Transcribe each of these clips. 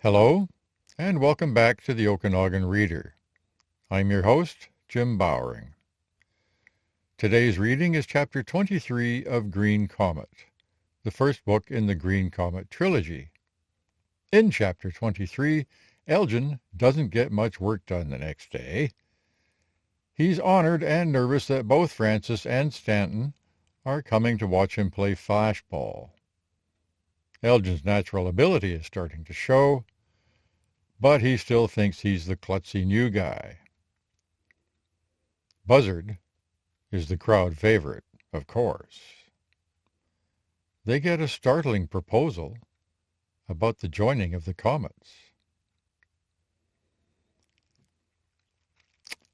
Hello, and welcome back to the Okanagan Reader. I'm your host, Jim Bowering. Today's reading is Chapter 23 of Green Comet, the first book in the Green Comet trilogy. In Chapter 23, Elgin doesn't get much work done the next day. He's honored and nervous that both Frances and Stanton are coming to watch him play flashball. Elgin's natural ability is starting to show, but he still thinks he's the klutzy new guy. Buzzard is the crowd favorite, of course. They get a startling proposal about the joining of the comets.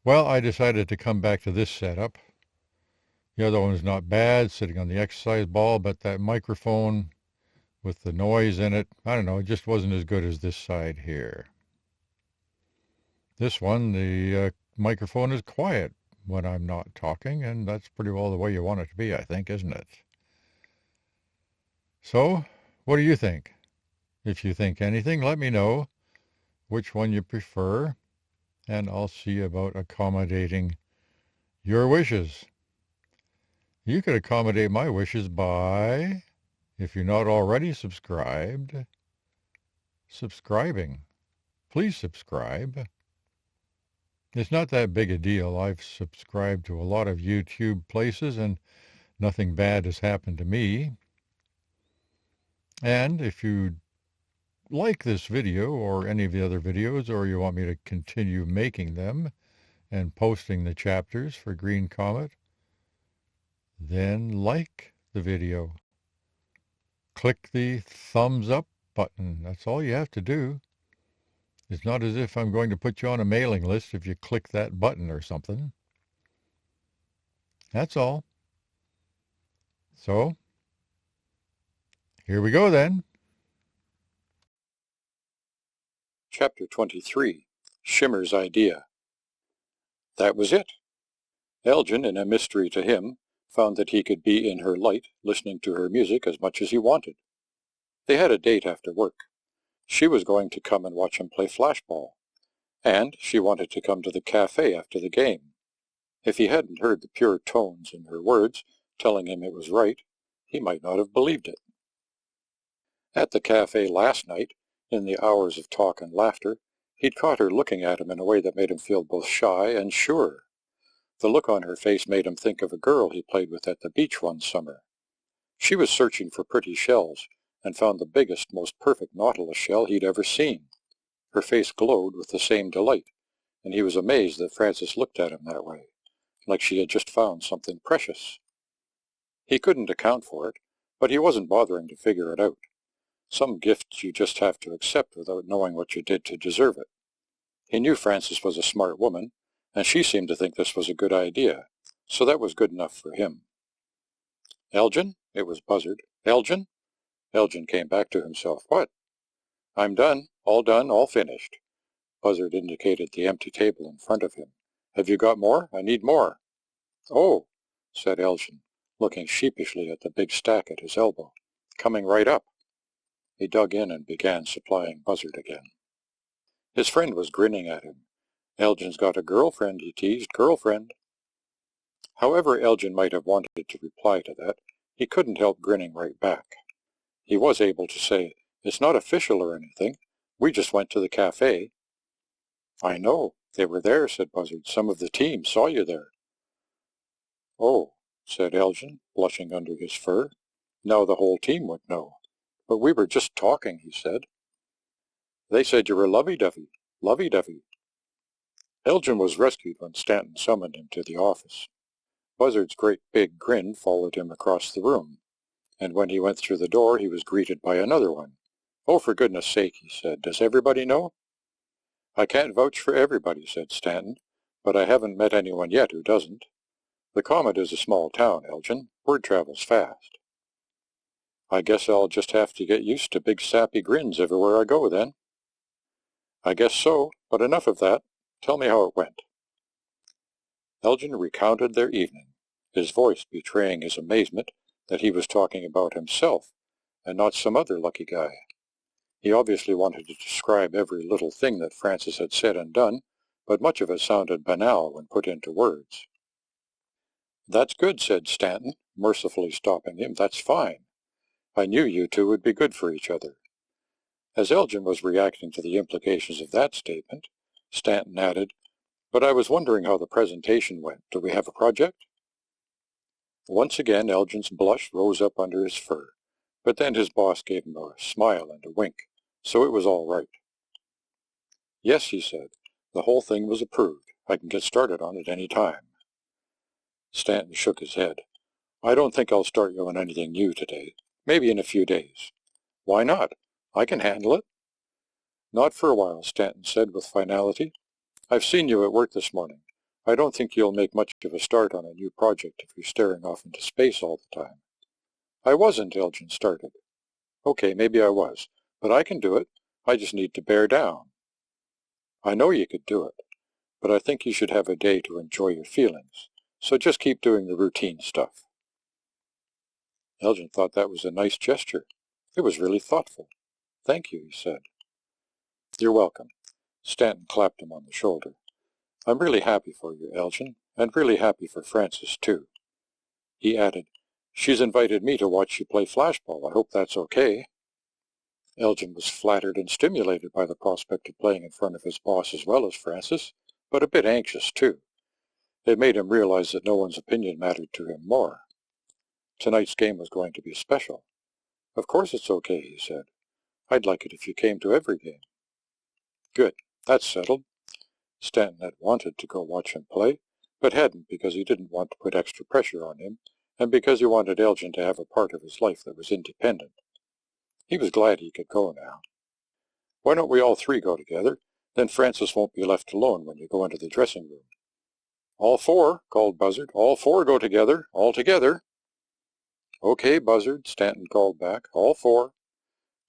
Well, I decided to come back to this setup. The other one's not bad, sitting on the exercise ball, but that microphone with the noise in it, I don't know, it just wasn't as good as this side here. This one, the microphone is quiet when I'm not talking, and that's pretty well the way you want it to be, I think, isn't it? So, what do you think? If you think anything, let me know which one you prefer, and I'll see about accommodating your wishes. You could accommodate my wishes by, if you're not already subscribed, subscribing. Please subscribe. It's not that big a deal. I've subscribed to a lot of YouTube places, and nothing bad has happened to me. And if you like this video or any of the other videos, or you want me to continue making them and posting the chapters for Green Comet, then like the video. Click the thumbs up button. That's all you have to do. It's not as if I'm going to put you on a mailing list if you click that button or something. That's all. So, here we go then. Chapter 23, Shimmer's Idea. That was it. Elgin, in a mystery to him, found that he could be in her light, listening to her music as much as he wanted. They had a date after work. She was going to come and watch him play flashball, and she wanted to come to the cafe after the game. If he hadn't heard the pure tones in her words, telling him it was right, he might not have believed it. At the cafe last night, in the hours of talk and laughter, he'd caught her looking at him in a way that made him feel both shy and sure. The look on her face made him think of a girl he played with at the beach one summer. She was searching for pretty shells, and found the biggest, most perfect nautilus shell he'd ever seen. Her face glowed with the same delight, and he was amazed that Frances looked at him that way, like she had just found something precious. He couldn't account for it, but he wasn't bothering to figure it out. Some gift you just have to accept without knowing what you did to deserve it. He knew Frances was a smart woman, and she seemed to think this was a good idea, so that was good enough for him. Elgin? It was Buzzard. Elgin? Elgin came back to himself. What? I'm done, all finished. Buzzard indicated the empty table in front of him. Have you got more? I need more. Oh, said Elgin, looking sheepishly at the big stack at his elbow. Coming right up. He dug in and began supplying Buzzard again. His friend was grinning at him. Elgin's got a girlfriend, he teased. Girlfriend. However Elgin might have wanted to reply to that, he couldn't help grinning right back. He was able to say, It's not official or anything. We just went to the cafe. I know. They were there, said Buzzard. Some of the team saw you there. Oh, said Elgin, blushing under his fur. Now the whole team would know. But we were just talking, he said. They said you were lovey-dovey, lovey-dovey. Elgin was rescued when Stanton summoned him to the office. Buzzard's great big grin followed him across the room, and when he went through the door he was greeted by another one. Oh, for goodness sake, he said, does everybody know? I can't vouch for everybody, said Stanton, but I haven't met anyone yet who doesn't. The Comet is a small town, Elgin. Word travels fast. I guess I'll just have to get used to big sappy grins everywhere I go, then. I guess so, but enough of that. Tell me how it went. Elgin recounted their evening, his voice betraying his amazement that he was talking about himself and not some other lucky guy. He obviously wanted to describe every little thing that Frances had said and done, but much of it sounded banal when put into words. "That's good," said Stanton, mercifully stopping him. "That's fine. I knew you two would be good for each other." As Elgin was reacting to the implications of that statement, Stanton added, "But I was wondering how the presentation went. Do we have a project?" Once again Elgin's blush rose up under his fur, but then his boss gave him a smile and a wink, so it was all right. "Yes," he said, "the whole thing was approved. I can get started on it any time." Stanton shook his head. "I don't think I'll start you on anything new today. Maybe in a few days." "Why not? I can handle it." "Not for a while," Stanton said with finality. "I've seen you at work this morning. I don't think you'll make much of a start on a new project if you're staring off into space all the time." "I wasn't," Elgin started. "Okay, maybe I was, but I can do it. I just need to bear down." "I know you could do it, but I think you should have a day to enjoy your feelings, so just keep doing the routine stuff." Elgin thought that was a nice gesture. It was really thoughtful. "Thank you," he said. "You're welcome." Stanton clapped him on the shoulder. "I'm really happy for you, Elgin, and really happy for Frances, too." He added, "She's invited me to watch you play flashball. I hope that's okay." Elgin was flattered and stimulated by the prospect of playing in front of his boss as well as Frances, but a bit anxious, too. It made him realize that no one's opinion mattered to him more. Tonight's game was going to be special. "Of course it's okay," he said. "I'd like it if you came to every game." "Good. That's settled." Stanton had wanted to go watch him play, but hadn't because he didn't want to put extra pressure on him, and because he wanted Elgin to have a part of his life that was independent. He was glad he could go now. "Why don't we all three go together? Then Frances won't be left alone when you go into the dressing room." "All four," called Buzzard. "All four go together. All together." "Okay, Buzzard," Stanton called back. "All four."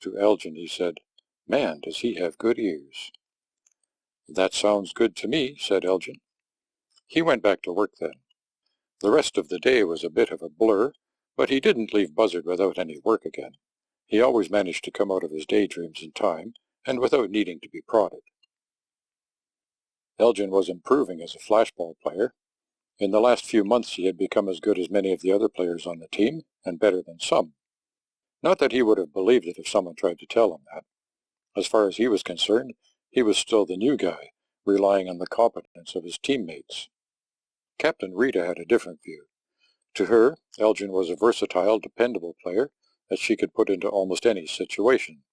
To Elgin he said, "Man, does he have good ears." "That sounds good to me," said Elgin. He went back to work then. The rest of the day was a bit of a blur, but he didn't leave Buzzard without any work again. He always managed to come out of his daydreams in time, and without needing to be prodded. Elgin was improving as a flashball player. In the last few months he had become as good as many of the other players on the team, and better than some. Not that he would have believed it if someone tried to tell him that. As far as he was concerned, he was still the new guy, relying on the competence of his teammates. Captain Rita had a different view. To her, Elgin was a versatile, dependable player that she could put into almost any situation.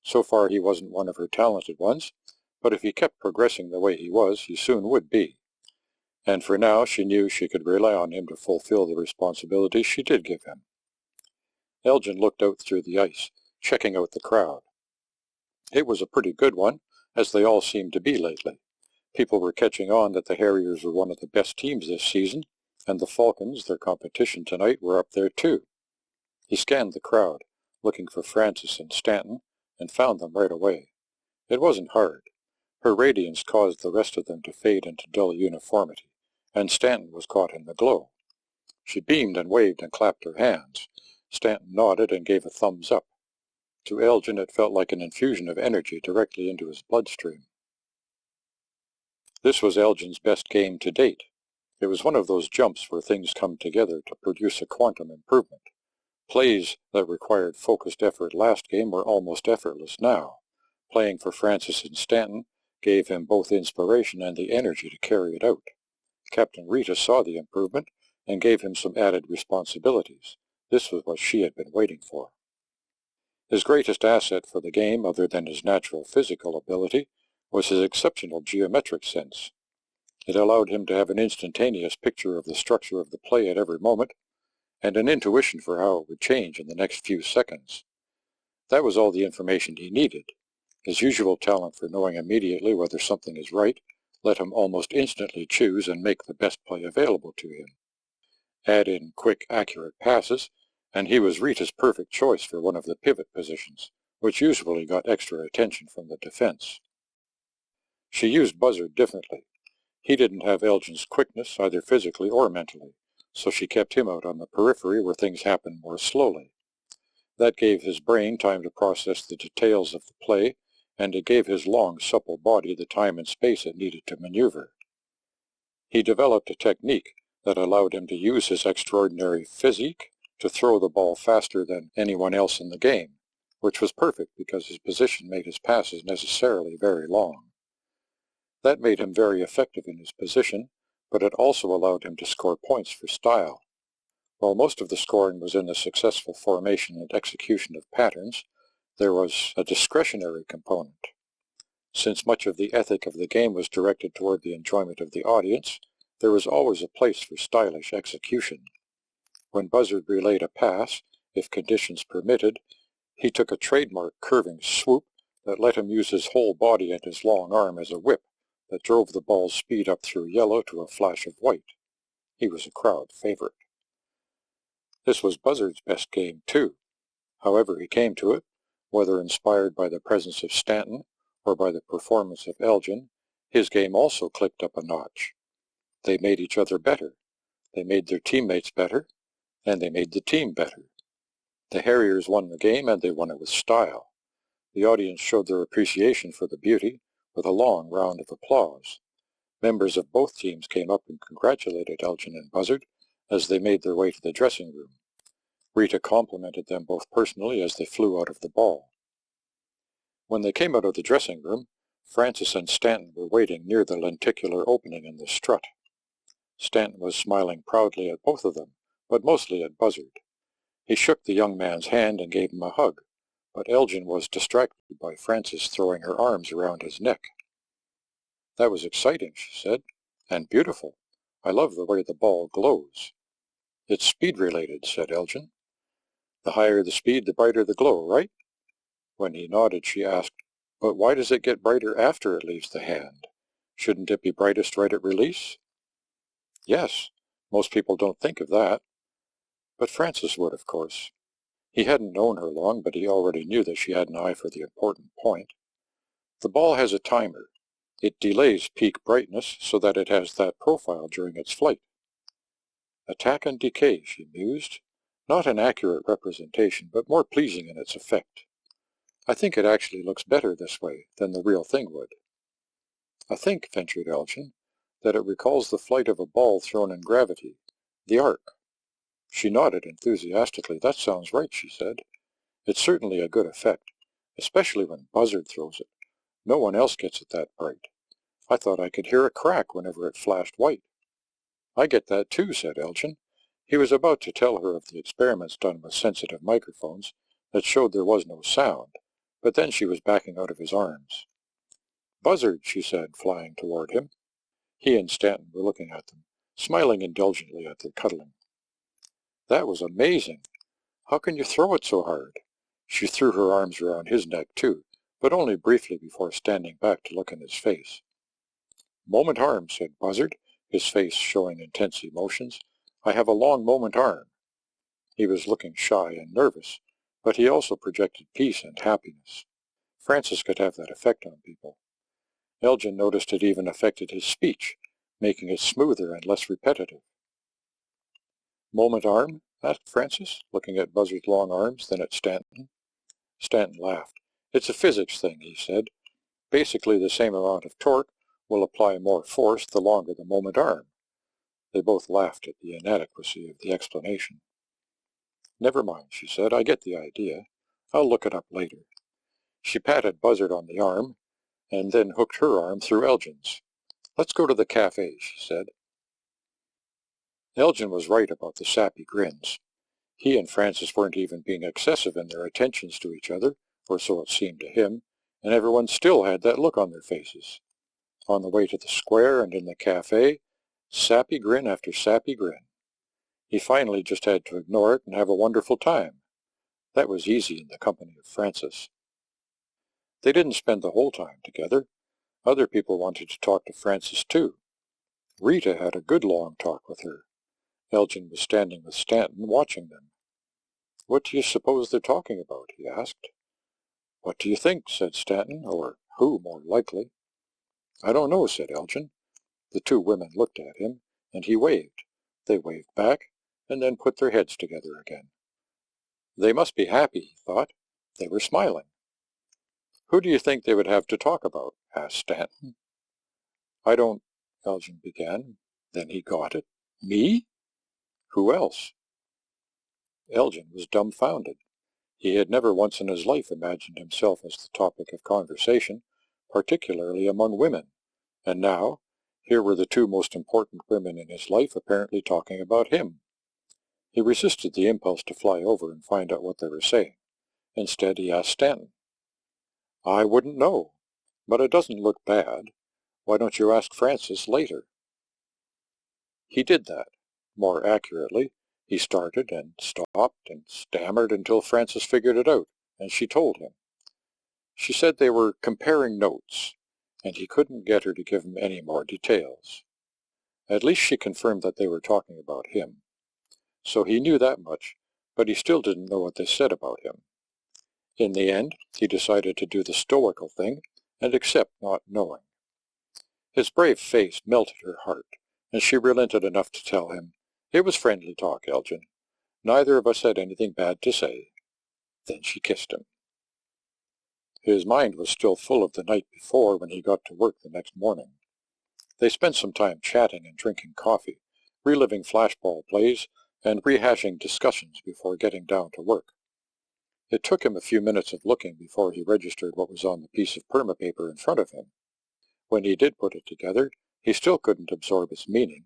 So far he wasn't one of her talented ones, but if he kept progressing the way he was, he soon would be. And for now she knew she could rely on him to fulfill the responsibilities she did give him. Elgin looked out through the ice, checking out the crowd. It was a pretty good one, as they all seemed to be lately. People were catching on that the Harriers were one of the best teams this season, and the Falcons, their competition tonight, were up there too. He scanned the crowd, looking for Frances and Stanton, and found them right away. It wasn't hard. Her radiance caused the rest of them to fade into dull uniformity, and Stanton was caught in the glow. She beamed and waved and clapped her hands. Stanton nodded and gave a thumbs up. To Elgin it felt like an infusion of energy directly into his bloodstream. This was Elgin's best game to date. It was one of those jumps where things come together to produce a quantum improvement. Plays that required focused effort last game were almost effortless now. Playing for Frances and Stanton gave him both inspiration and the energy to carry it out. Captain Rita saw the improvement and gave him some added responsibilities. This was what she had been waiting for. His greatest asset for the game, other than his natural physical ability, was his exceptional geometric sense. It allowed him to have an instantaneous picture of the structure of the play at every moment, and an intuition for how it would change in the next few seconds. That was all the information he needed. His usual talent for knowing immediately whether something is right let him almost instantly choose and make the best play available to him. Add in quick, accurate passes, and he was Rita's perfect choice for one of the pivot positions, which usually got extra attention from the defense. She used Buzzard differently. He didn't have Elgin's quickness, either physically or mentally, so she kept him out on the periphery where things happened more slowly. That gave his brain time to process the details of the play, and it gave his long, supple body the time and space it needed to maneuver. He developed a technique that allowed him to use his extraordinary physique to throw the ball faster than anyone else in the game, which was perfect because his position made his passes necessarily very long. That made him very effective in his position, but it also allowed him to score points for style. While most of the scoring was in the successful formation and execution of patterns, there was a discretionary component. Since much of the ethic of the game was directed toward the enjoyment of the audience, there was always a place for stylish execution. When Buzzard relayed a pass, if conditions permitted, he took a trademark curving swoop that let him use his whole body and his long arm as a whip that drove the ball's speed up through yellow to a flash of white. He was a crowd favorite. This was Buzzard's best game, too. However he came to it, whether inspired by the presence of Stanton or by the performance of Elgin, his game also clicked up a notch. They made each other better, they made their teammates better, and they made the team better. The Harriers won the game, and they won it with style. The audience showed their appreciation for the beauty with a long round of applause. Members of both teams came up and congratulated Elgin and Buzzard as they made their way to the dressing room. Rita complimented them both personally as they flew out of the ball. When they came out of the dressing room, Frances and Stanton were waiting near the lenticular opening in the strut. Stanton was smiling proudly at both of them, but mostly at Buzzard. He shook the young man's hand and gave him a hug, but Elgin was distracted by Frances throwing her arms around his neck. "That was exciting," she said, "and beautiful. I love the way the ball glows." "It's speed-related," said Elgin. "The higher the speed, the brighter the glow, right?" When he nodded, she asked, "But why does it get brighter after it leaves the hand? Shouldn't it be brightest right at release?" "Yes. Most people don't think of that." But Frances would, of course. He hadn't known her long, but he already knew that she had an eye for the important point. "The ball has a timer. It delays peak brightness so that it has that profile during its flight." "Attack and decay," she mused. "Not an accurate representation, but more pleasing in its effect. I think it actually looks better this way than the real thing would." "I think," ventured Elgin, "that it recalls the flight of a ball thrown in gravity, the arc." She nodded enthusiastically. "That sounds right," she said. "It's certainly a good effect, especially when Buzzard throws it. No one else gets it that bright. I thought I could hear a crack whenever it flashed white." "I get that too," said Elgin. He was about to tell her of the experiments done with sensitive microphones that showed there was no sound, but then she was backing out of his arms. "Buzzard," she said, flying toward him. He and Stanton were looking at them, smiling indulgently at their cuddling. "That was amazing. How can you throw it so hard?" She threw her arms around his neck, too, but only briefly before standing back to look in his face. "Moment arm," said Buzzard, his face showing intense emotions. "I have a long moment arm." He was looking shy and nervous, but he also projected peace and happiness. Frances could have that effect on people. Elgin noticed it even affected his speech, making it smoother and less repetitive. "Moment arm?" asked Frances, looking at Buzzard's long arms, then at Stanton. Stanton laughed. "It's a physics thing," he said. "Basically the same amount of torque will apply more force the longer the moment arm." They both laughed at the inadequacy of the explanation. "Never mind," she said. "I get the idea. I'll look it up later." She patted Buzzard on the arm, and then hooked her arm through Elgin's. "Let's go to the cafe," she said. Elgin was right about the sappy grins. He and Frances weren't even being excessive in their attentions to each other, or so it seemed to him, and everyone still had that look on their faces. On the way to the square and in the cafe, sappy grin after sappy grin. He finally just had to ignore it and have a wonderful time. That was easy in the company of Frances. They didn't spend the whole time together. Other people wanted to talk to Frances too. Rita had a good long talk with her. Elgin was standing with Stanton, watching them. "What do you suppose they're talking about?" he asked. "What do you think?" said Stanton, or who, more likely. "I don't know," said Elgin. The two women looked at him, and he waved. They waved back, and then put their heads together again. They must be happy, he thought. They were smiling. Who do you think they would have to talk about? Asked Stanton. I don't, Elgin began. Then he got it. Me? Who else? Elgin was dumbfounded. He had never once in his life imagined himself as the topic of conversation, particularly among women, and now, here were the two most important women in his life apparently talking about him. He resisted the impulse to fly over and find out what they were saying. Instead, he asked Stanton. I wouldn't know, but it doesn't look bad. Why don't you ask Frances later? He did that. More accurately, he started and stopped and stammered until Frances figured it out, and she told him. She said they were comparing notes, and he couldn't get her to give him any more details. At least she confirmed that they were talking about him. So he knew that much, but he still didn't know what they said about him. In the end, he decided to do the stoical thing and accept not knowing. His brave face melted her heart, and she relented enough to tell him, It was friendly talk, Elgin. Neither of us had anything bad to say. Then she kissed him. His mind was still full of the night before when he got to work the next morning. They spent some time chatting and drinking coffee, reliving flashball plays, and rehashing discussions before getting down to work. It took him a few minutes of looking before he registered what was on the piece of permapaper in front of him. When he did put it together, he still couldn't absorb its meaning.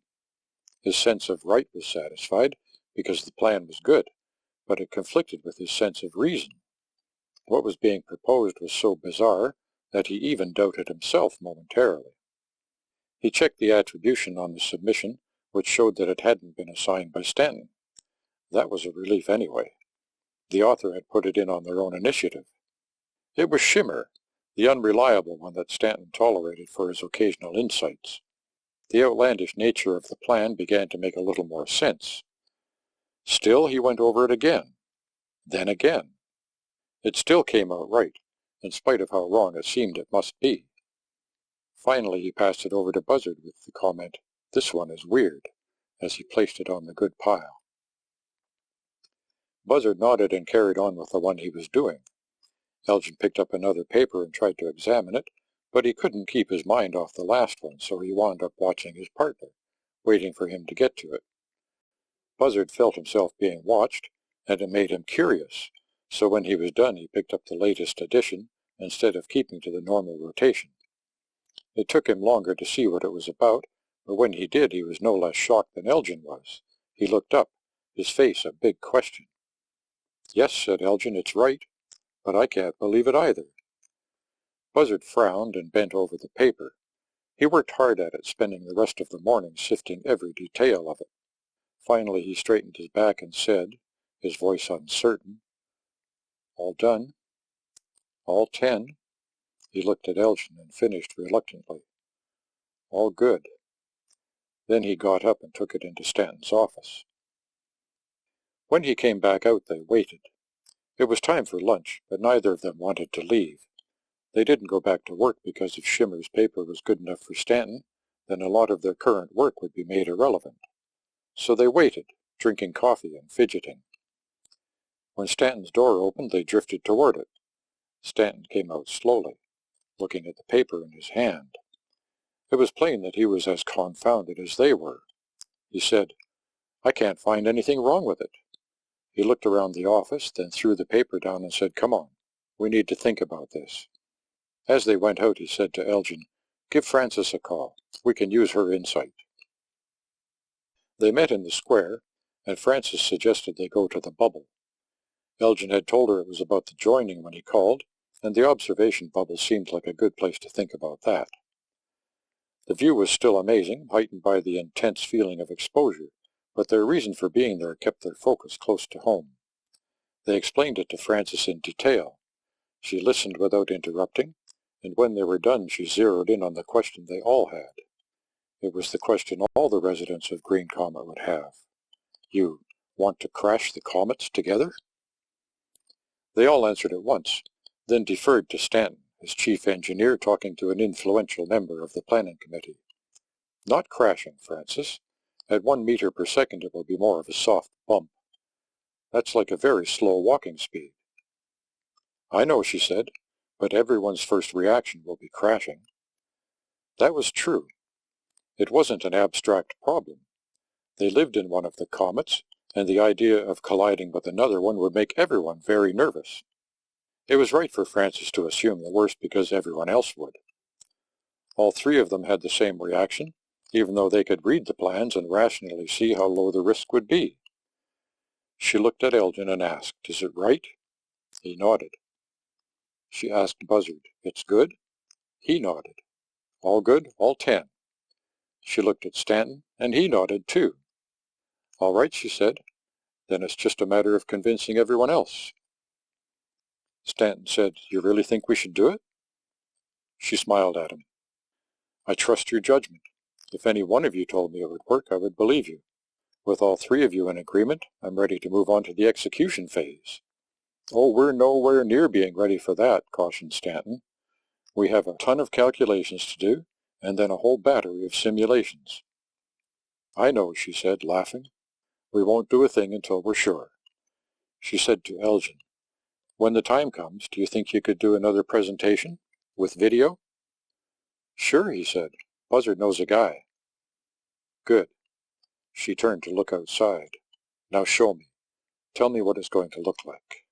His sense of right was satisfied, because the plan was good, but it conflicted with his sense of reason. What was being proposed was so bizarre that he even doubted himself momentarily. He checked the attribution on the submission, which showed that it hadn't been assigned by Stanton. That was a relief anyway. The author had put it in on their own initiative. It was Shimmer, the unreliable one that Stanton tolerated for his occasional insights. The outlandish nature of the plan began to make a little more sense. Still, he went over it again. Then again. It still came out right, in spite of how wrong it seemed it must be. Finally, he passed it over to Buzzard with the comment, This one is weird, as he placed it on the good pile. Buzzard nodded and carried on with the one he was doing. Elgin picked up another paper and tried to examine it, but he couldn't keep his mind off the last one, so he wound up watching his partner, waiting for him to get to it. Buzzard felt himself being watched, and it made him curious, so when he was done he picked up the latest edition instead of keeping to the normal rotation. It took him longer to see what it was about, but when he did he was no less shocked than Elgin was. He looked up, his face a big question. Yes, said Elgin, it's right, but I can't believe it either. Buzzard frowned and bent over the paper. He worked hard at it, spending the rest of the morning sifting every detail of it. Finally he straightened his back and said, his voice uncertain, All done. All 10. He looked at Elgin and finished reluctantly. All good. Then he got up and took it into Stanton's office. When he came back out, they waited. It was time for lunch, but neither of them wanted to leave. They didn't go back to work because if Shimmer's paper was good enough for Stanton, then a lot of their current work would be made irrelevant. So they waited, drinking coffee and fidgeting. When Stanton's door opened, they drifted toward it. Stanton came out slowly, looking at the paper in his hand. It was plain that he was as confounded as they were. He said, I can't find anything wrong with it. He looked around the office, then threw the paper down and said, Come on, we need to think about this. As they went out, he said to Elgin, Give Frances a call. We can use her insight. They met in the square, and Frances suggested they go to the bubble. Elgin had told her it was about the joining when he called, and the observation bubble seemed like a good place to think about that. The view was still amazing, heightened by the intense feeling of exposure, but their reason for being there kept their focus close to home. They explained it to Frances in detail. She listened without interrupting, and when they were done she zeroed in on the question they all had. It was the question all the residents of Green Comet would have. You want to crash the comets together? They all answered at once, then deferred to Stanton, his chief engineer, talking to an influential member of the planning committee. Not crashing, Frances. At 1 meter per second it will be more of a soft bump. That's like a very slow walking speed. I know, she said, but everyone's first reaction will be crashing. That was true. It wasn't an abstract problem. They lived in one of the comets, and the idea of colliding with another one would make everyone very nervous. It was right for Frances to assume the worst because everyone else would. All three of them had the same reaction, even though they could read the plans and rationally see how low the risk would be. She looked at Elgin and asked, "Is it right?" He nodded. She asked Buzzard, "It's good?" He nodded. "All good, all 10. She looked at Stanton, and he nodded too. "All right," she said. "Then it's just a matter of convincing everyone else." Stanton said, "You really think we should do it?" She smiled at him. "I trust your judgment. If any one of you told me it would work, I would believe you. With all three of you in agreement, I'm ready to move on to the execution phase." "Oh, we're nowhere near being ready for that," cautioned Stanton. "We have a ton of calculations to do, and then a whole battery of simulations." "I know," she said, laughing. "We won't do a thing until we're sure." She said to Elgin, "When the time comes, do you think you could do another presentation? With video?" "Sure," he said. "Buzzard knows a guy." "Good." She turned to look outside. "Now show me. Tell me what it's going to look like."